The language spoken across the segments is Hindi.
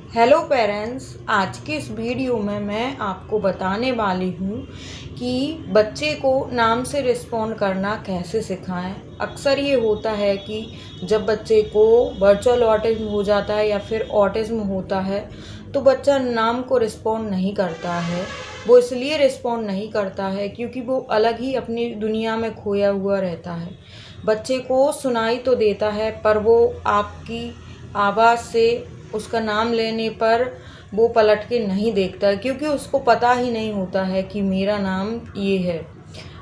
हेलो पेरेंट्स, आज के इस वीडियो में मैं आपको बताने वाली हूँ कि बच्चे को नाम से रिस्पॉन्ड करना कैसे सिखाएं। अक्सर ये होता है कि जब बच्चे को वर्चुअल ऑटिज्म हो जाता है या फिर ऑटिज्म होता है तो बच्चा नाम को रिस्पॉन्ड नहीं करता है। वो इसलिए रिस्पॉन्ड नहीं करता है क्योंकि वो अलग ही अपनी दुनिया में खोया हुआ रहता है। बच्चे को सुनाई तो देता है पर वो आपकी आवाज़ से उसका नाम लेने पर वो पलट के नहीं देखता है क्योंकि उसको पता ही नहीं होता है कि मेरा नाम ये है।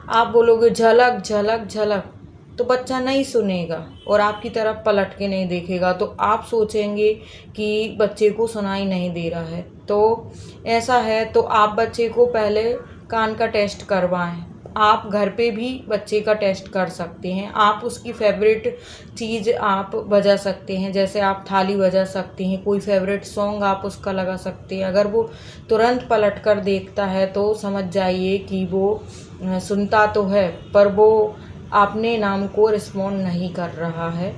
आप बोलोगे झलक झलक झलक तो बच्चा नहीं सुनेगा और आपकी तरफ पलट के नहीं देखेगा, तो आप सोचेंगे कि बच्चे को सुनाई नहीं दे रहा है। तो ऐसा है तो आप बच्चे को पहले कान का टेस्ट करवाएं। आप घर पे भी बच्चे का टेस्ट कर सकते हैं। आप उसकी फेवरेट चीज़ आप बजा सकते हैं, जैसे आप थाली बजा सकते हैं, कोई फेवरेट सॉन्ग आप उसका लगा सकते हैं। अगर वो तुरंत पलट कर देखता है तो समझ जाइए कि वो सुनता तो है पर वो अपने नाम को रिस्पॉन्ड नहीं कर रहा है।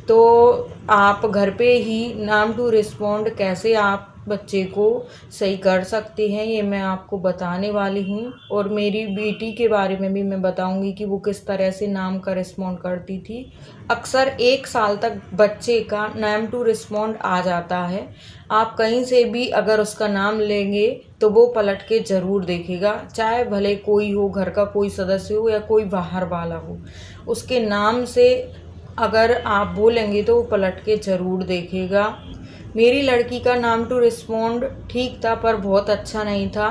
तो आप घर पे ही नाम टू रिस्पॉन्ड कैसे आप बच्चे को सही कर सकते हैं ये मैं आपको बताने वाली हूँ। और मेरी बेटी के बारे में भी मैं बताऊँगी कि वो किस तरह से नाम का रिस्पॉन्ड करती थी। अक्सर 1 साल तक बच्चे का नाम टू रिस्पॉन्ड आ जाता है। आप कहीं से भी अगर उसका नाम लेंगे तो वो पलट के ज़रूर देखेगा, चाहे भले कोई हो, घर का कोई सदस्य हो या कोई बाहर वाला हो। उसके नाम से अगर आप बोलेंगे तो वो पलट के ज़रूर देखेगा। मेरी लड़की का नाम टू रिस्पॉन्ड ठीक था पर बहुत अच्छा नहीं था।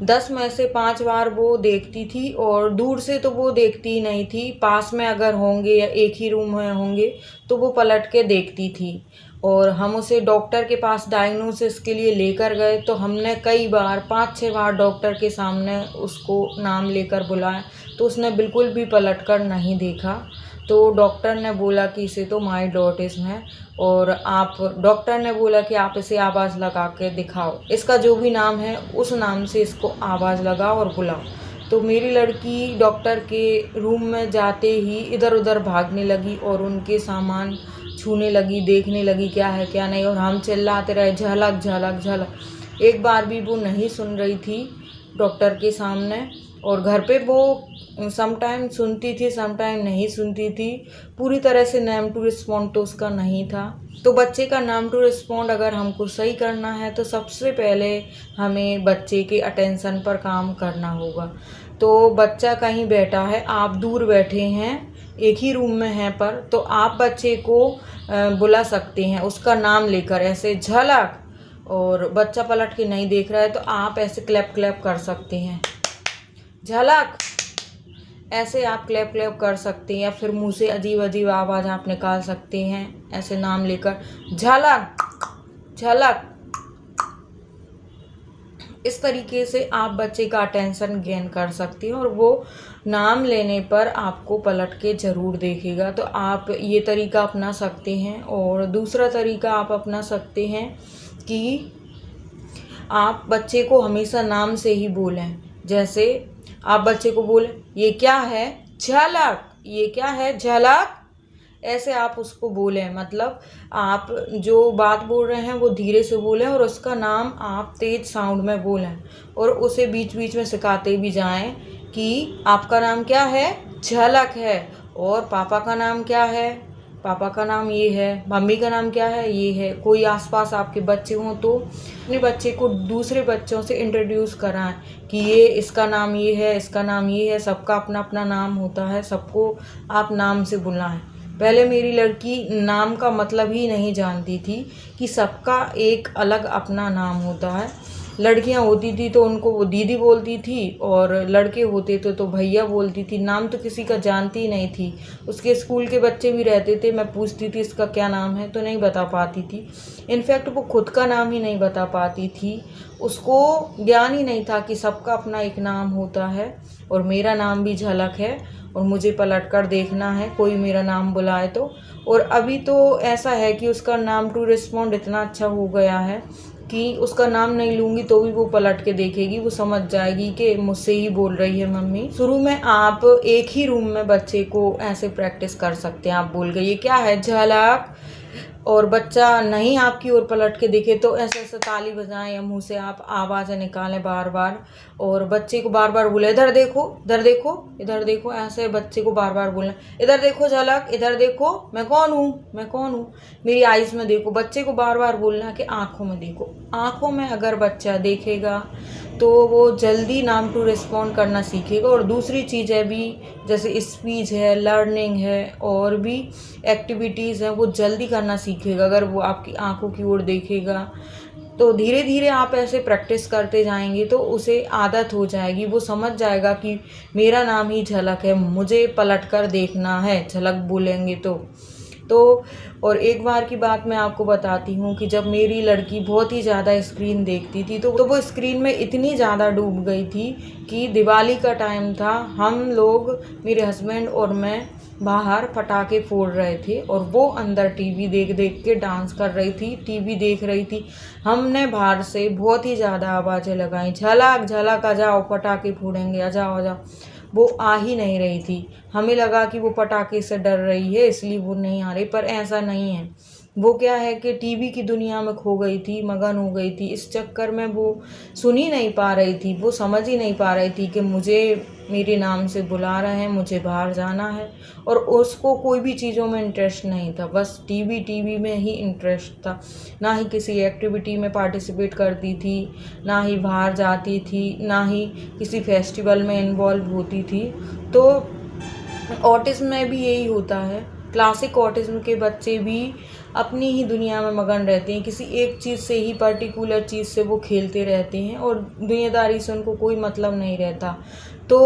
10 में से 5 बार वो देखती थी और दूर से तो वो देखती ही नहीं थी। पास में अगर होंगे या एक ही रूम में होंगे तो वो पलट के देखती थी। और हम उसे डॉक्टर के पास डायग्नोसिस के लिए लेकर गए तो हमने कई बार 5-6 बार डॉक्टर के सामने उसको नाम लेकर बुलाया तो उसने बिल्कुल भी पलट कर नहीं देखा। तो डॉक्टर ने बोला कि इसे तो माइल्ड ऑटिज्म है और डॉक्टर ने बोला कि आप इसे आवाज़ लगा के दिखाओ, इसका जो भी नाम है उस नाम से इसको आवाज़ लगाओ और बुलाओ। तो मेरी लड़की डॉक्टर के रूम में जाते ही इधर उधर भागने लगी और उनके सामान छूने लगी, देखने लगी क्या है क्या नहीं, और हम चिल्लाते रहे झलक झलक झलक। एक बार भी वो नहीं सुन रही थी डॉक्टर के सामने। और घर पे वो समटाइम सुनती थी, समटाइम नहीं सुनती थी। पूरी तरह से नाम टू रिस्पॉन्ड तो उसका नहीं था। तो बच्चे का नाम टू रिस्पॉन्ड अगर हमको सही करना है तो सबसे पहले हमें बच्चे के अटेंशन पर काम करना होगा। तो बच्चा कहीं बैठा है, आप दूर बैठे हैं, एक ही रूम में हैं पर तो आप बच्चे को बुला सकते हैं उसका नाम लेकर, ऐसे झलक। और बच्चा पलट के नहीं देख रहा है तो आप ऐसे क्लैप क्लैप कर सकते हैं, झलक। ऐसे आप क्लैप क्लैप कर सकते हैं या फिर मुंह से अजीब अजीब आवाज़ आप निकाल सकते हैं ऐसे नाम लेकर, झलक झलक। इस तरीके से आप बच्चे का अटेंशन गेन कर सकते हैं और वो नाम लेने पर आपको पलट के ज़रूर देखेगा। तो आप ये तरीका अपना सकते हैं। और दूसरा तरीका आप अपना सकते हैं कि आप बच्चे को हमेशा नाम से ही बोलें। जैसे आप बच्चे को बोलें ये क्या है, झलक, ये क्या है, झलक। ऐसे आप उसको बोलें, मतलब आप जो बात बोल रहे हैं वो धीरे से बोलें और उसका नाम आप तेज़ साउंड में बोलें। और उसे बीच बीच में सिखाते भी जाएं कि आपका नाम क्या है, झलक है, और पापा का नाम क्या है, पापा का नाम ये है, मम्मी का नाम क्या है, ये है। कोई आसपास आपके बच्चे हों तो अपने बच्चे को दूसरे बच्चों से इंट्रोड्यूस कराएं कि ये इसका नाम ये है, इसका नाम ये है। सबका अपना अपना नाम होता है, सबको आप नाम से बुलाएं। पहले मेरी लड़की नाम का मतलब ही नहीं जानती थी कि सबका एक अलग अपना नाम होता है। लड़कियां होती थी तो उनको वो दीदी बोलती थी और लड़के होते थे तो भैया बोलती थी। नाम तो किसी का जानती ही नहीं थी। उसके स्कूल के बच्चे भी रहते थे, मैं पूछती थी इसका क्या नाम है तो नहीं बता पाती थी। इनफैक्ट वो खुद का नाम ही नहीं बता पाती थी। उसको ज्ञान ही नहीं था कि सबका अपना एक नाम होता है और मेरा नाम भी झलक है और मुझे पलट कर देखना है कोई मेरा नाम बुलाए तो। और अभी तो ऐसा है कि उसका नाम टू रिस्पॉन्ड इतना अच्छा हो गया है कि उसका नाम नहीं लूँगी तो भी वो पलट के देखेगी, वो समझ जाएगी कि मुझसे ही बोल रही है मम्मी। शुरू में आप एक ही रूम में बच्चे को ऐसे प्रैक्टिस कर सकते हैं। आप बोल गए ये क्या है, झलक, और बच्चा नहीं आपकी ओर पलट के दिखे तो ऐसे ऐसे ताली बजाएं या मुंह से आप आवाज़ें निकालें बार बार, और बच्चे को बार बार बोले इधर देखो, इधर देखो, इधर देखो, ऐसे बच्चे को बार बार बोलना इधर देखो झलक, इधर देखो, मैं कौन हूँ, मैं कौन हूँ, मेरी आइज़ में देखो। बच्चे को बार बार बोलना कि आँखों में देखो। आँखों में अगर बच्चा देखेगा तो वो जल्दी नाम टू रिस्पॉन्ड करना सीखेगा। और दूसरी चीज़ है भी, जैसे स्पीच है, लर्निंग है और भी एक्टिविटीज़ हैं, वो जल्दी करना सीखेगा अगर वो आपकी आंखों की ओर देखेगा। तो धीरे धीरे आप ऐसे प्रैक्टिस करते जाएंगे तो उसे आदत हो जाएगी, वो समझ जाएगा कि मेरा नाम ही झलक है, मुझे पलट कर देखना है झलक बोलेंगे तो और एक बार की बात मैं आपको बताती हूँ कि जब मेरी लड़की बहुत ही ज़्यादा स्क्रीन देखती थी तो वो स्क्रीन में इतनी ज़्यादा डूब गई थी कि दिवाली का टाइम था, हम लोग मेरे हस्बैंड और मैं बाहर पटाखे फोड़ रहे थे और वो अंदर टीवी देख देख के डांस कर रही थी, टीवी देख रही थी। हमने बाहर से बहुत ही ज़्यादा आवाज़ें लगाई, झलक झलक आ जाओ पटाखे फोड़ेंगे, आ जाओ आ जाओ। वो आ ही नहीं रही थी। हमें लगा कि वो पटाखे से डर रही है इसलिए वो नहीं आ रही, पर ऐसा नहीं है। वो क्या है कि टीवी की दुनिया में खो गई थी, मगन हो गई थी। इस चक्कर में वो सुन ही नहीं पा रही थी, वो समझ ही नहीं पा रही थी कि मुझे मेरे नाम से बुला रहे हैं, मुझे बाहर जाना है। और उसको कोई भी चीज़ों में इंटरेस्ट नहीं था, बस टीवी में ही इंटरेस्ट था। ना ही किसी एक्टिविटी में पार्टिसिपेट करती थी, ना ही बाहर जाती थी, ना ही किसी फेस्टिवल में इन्वॉल्व होती थी। तो ऑटिज़्म में भी यही होता है। क्लासिक ऑटिज़्म के बच्चे भी अपनी ही दुनिया में मगन रहते हैं, किसी एक चीज़ से ही, पर्टिकुलर चीज़ से वो खेलते रहते हैं और दुनियादारी से उनको कोई मतलब नहीं रहता। तो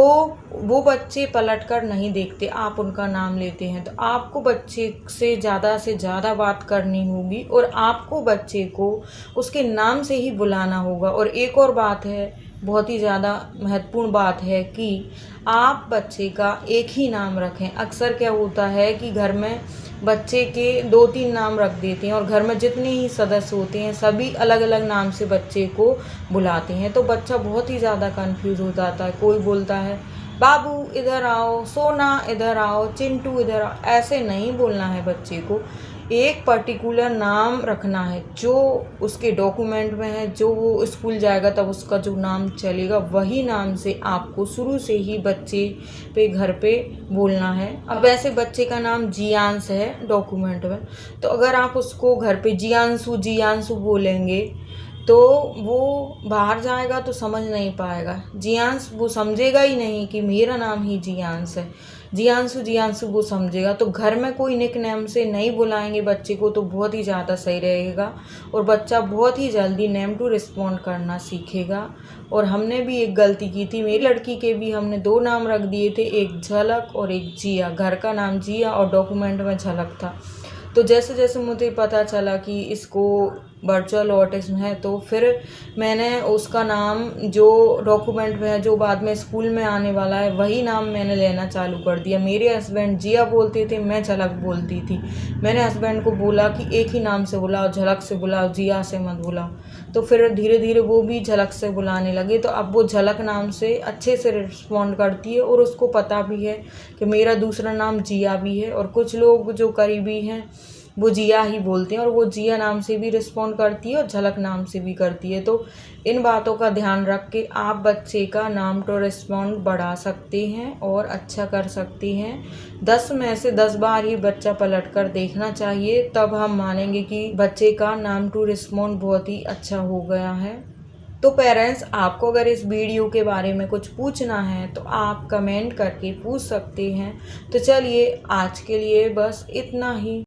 वो बच्चे पलट कर नहीं देखते, आप उनका नाम लेते हैं। तो आपको बच्चे से ज़्यादा बात करनी होगी और आपको बच्चे को उसके नाम से ही बुलाना होगा। और एक और बात है, बहुत ही ज़्यादा महत्वपूर्ण बात है कि आप बच्चे का एक ही नाम रखें। अक्सर क्या होता है कि घर में बच्चे के 2-3 नाम रख देते हैं और घर में जितने ही सदस्य होते हैं सभी अलग अलग नाम से बच्चे को बुलाते हैं, तो बच्चा बहुत ही ज़्यादा कंफ्यूज हो जाता है। कोई बोलता है बाबू इधर आओ, सोना इधर आओ, चिंटू इधर आओ। ऐसे नहीं बोलना है बच्चे को, एक पर्टिकुलर नाम रखना है जो उसके डॉक्यूमेंट में है, जो वो स्कूल जाएगा तब उसका जो नाम चलेगा वही नाम से आपको शुरू से ही बच्चे पे घर पे बोलना है। अब वैसे बच्चे का नाम जियांश है डॉक्यूमेंट में, तो अगर आप उसको घर पे जियांशु बोलेंगे तो वो बाहर जाएगा तो समझ नहीं पाएगा। जियांश वो समझेगा ही नहीं कि मेरा नाम ही जियांश है, जियांशु वो समझेगा। तो घर में कोई निक नेम से नहीं बुलाएंगे बच्चे को तो बहुत ही ज़्यादा सही रहेगा और बच्चा बहुत ही जल्दी नेम टू रिस्पॉन्ड करना सीखेगा। और हमने भी एक गलती की थी, मेरी लड़की के भी हमने 2 नाम रख दिए थे, एक झलक और एक जिया। घर का नाम जिया और डॉक्यूमेंट में झलक था। तो जैसे जैसे मुझे पता चला कि इसको वर्चुअल ऑटिज़्म है तो फिर मैंने उसका नाम जो डॉक्यूमेंट में है, जो बाद में स्कूल में आने वाला है, वही नाम मैंने लेना चालू कर दिया। मेरे हस्बैंड जिया बोलते थे, मैं झलक बोलती थी। मैंने हस्बैंड को बोला कि एक ही नाम से बुलाओ, झलक से बुलाओ, जिया से मत बुलाओ। तो फिर धीरे धीरे वो भी झलक से बुलाने लगे, तो अब वो झलक नाम से अच्छे से रिस्पॉन्ड करती है और उसको पता भी है कि मेरा दूसरा नाम जिया भी है। और कुछ लोग जो करीबी हैं वो जिया ही बोलते हैं और वो जिया नाम से भी रिस्पॉन्ड करती है और झलक नाम से भी करती है। तो इन बातों का ध्यान रख के आप बच्चे का नाम टू रिस्पॉन्ड बढ़ा सकते हैं और अच्छा कर सकते हैं। 10 में से 10 बार ही बच्चा पलट कर देखना चाहिए, तब हम मानेंगे कि बच्चे का नाम टू रिस्पॉन्ड बहुत ही अच्छा हो गया है। तो पेरेंट्स, आपको अगर इस वीडियो के बारे में कुछ पूछना है तो आप कमेंट करके पूछ सकते हैं। तो चलिए आज के लिए बस इतना ही।